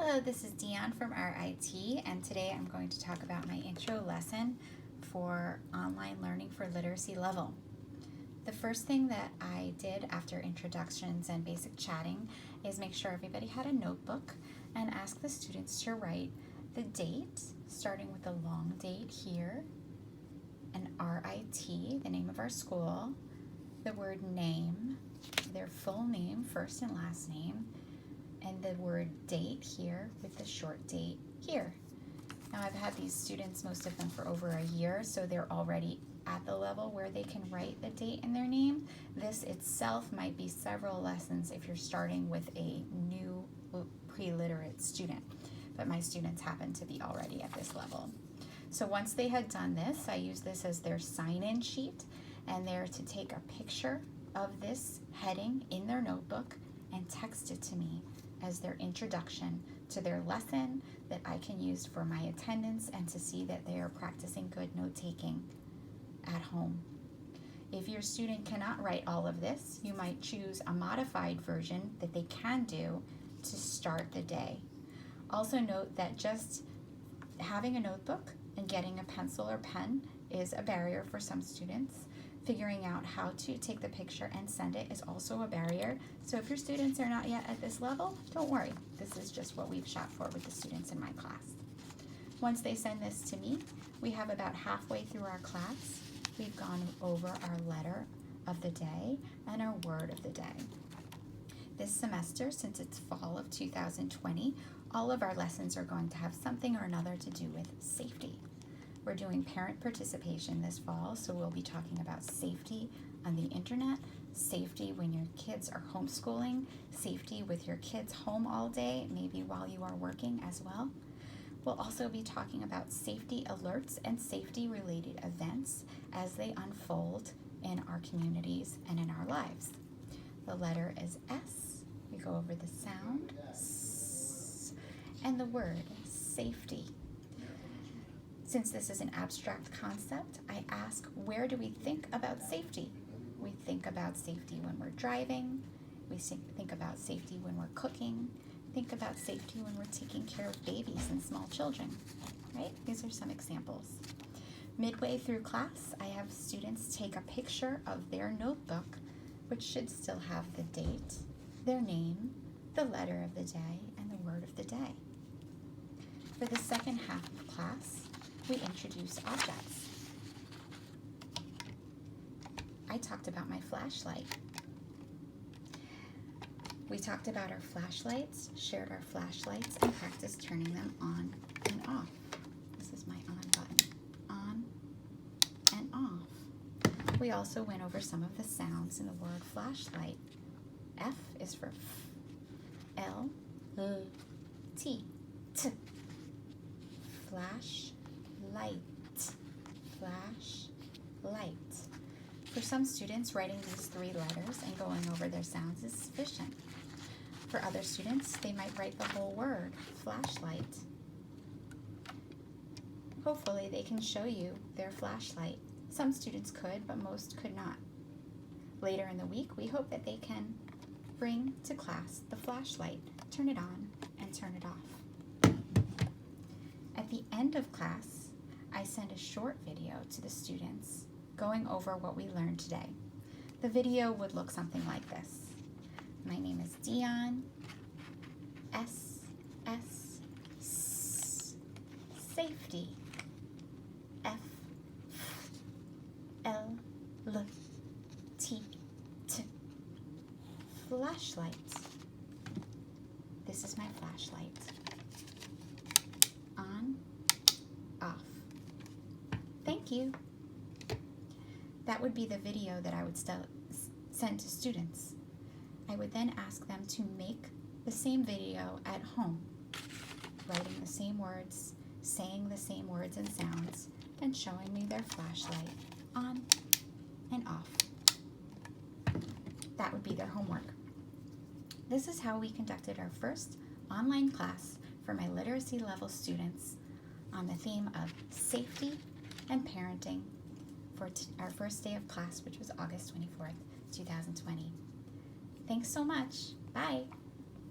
Hello, this is Dion from RIT, and today I'm going to talk about my intro lesson for online learning for literacy level. The first thing that I did after introductions and basic chatting is make sure everybody had a notebook and ask the students to write the date, starting with the long date here, and RIT, the name of our school, the word name, their full name, first and last name, and the word date here with the short date here. Now I've had these students, most of them for over a year, so they're already at the level where they can write the date in their name. This itself might be several lessons if you're starting with a new pre-literate student, but my students happen to be already at this level. So once they had done this, I use this as their sign-in sheet, and they're to take a picture of this heading in their notebook and text it to me as their introduction to their lesson that I can use for my attendance and to see that they are practicing good note-taking at home. If your student cannot write all of this, you might choose a modified version that they can do to start the day. Also note that just having a notebook and getting a pencil or pen is a barrier for some students. Figuring out how to take the picture and send it is also a barrier. So if your students are not yet at this level, don't worry. This is just what we've shot for with the students in my class. Once they send this to me, we have about halfway through our class. We've gone over our letter of the day and our word of the day. This semester, since it's fall of 2020, all of our lessons are going to have something or another to do with safety. We're doing parent participation this fall, so we'll be talking about safety on the internet, safety when your kids are homeschooling, safety with your kids home all day, maybe while you are working as well. We'll also be talking about safety alerts and safety-related events as they unfold in our communities and in our lives. The letter is S. We go over the sound, S, and the word, safety. Since this is an abstract concept, I ask, where do we think about safety? We think about safety when we're driving, we think about safety when we're cooking, think about safety when we're taking care of babies and small children, right? These are some examples. Midway through class, I have students take a picture of their notebook, which should still have the date, their name, the letter of the day, and the word of the day. For the second half of class, we introduce objects. I talked about my flashlight. We talked about our flashlights, shared our flashlights, and practiced turning them on and off. This is my on button. On and off. We also went over some of the sounds in the word flashlight. F is for F. L, T, T. Flash, light, flash, light. For some students, writing these three letters and going over their sounds is sufficient. For other students, they might write the whole word, flashlight. Hopefully they can show you their flashlight. Some students could, but most could not. Later in the week, we hope that they can bring to class the flashlight, turn it on, and turn it off. At the end of class, I send a short video to the students going over what we learned today. The video would look something like this. My name is Dion. S, S, S, safety. F, L, L, T, T, flashlight. This is my flashlight. On, off. Thank you. That would be the video that I would send to students. I would then ask them to make the same video at home, writing the same words, saying the same words and sounds, and showing me their flashlight on and off. That would be their homework. This is how we conducted our first online class for my literacy level students on the theme of safety and parenting for our first day of class, which was August 24th, 2020. Thanks so much. Bye.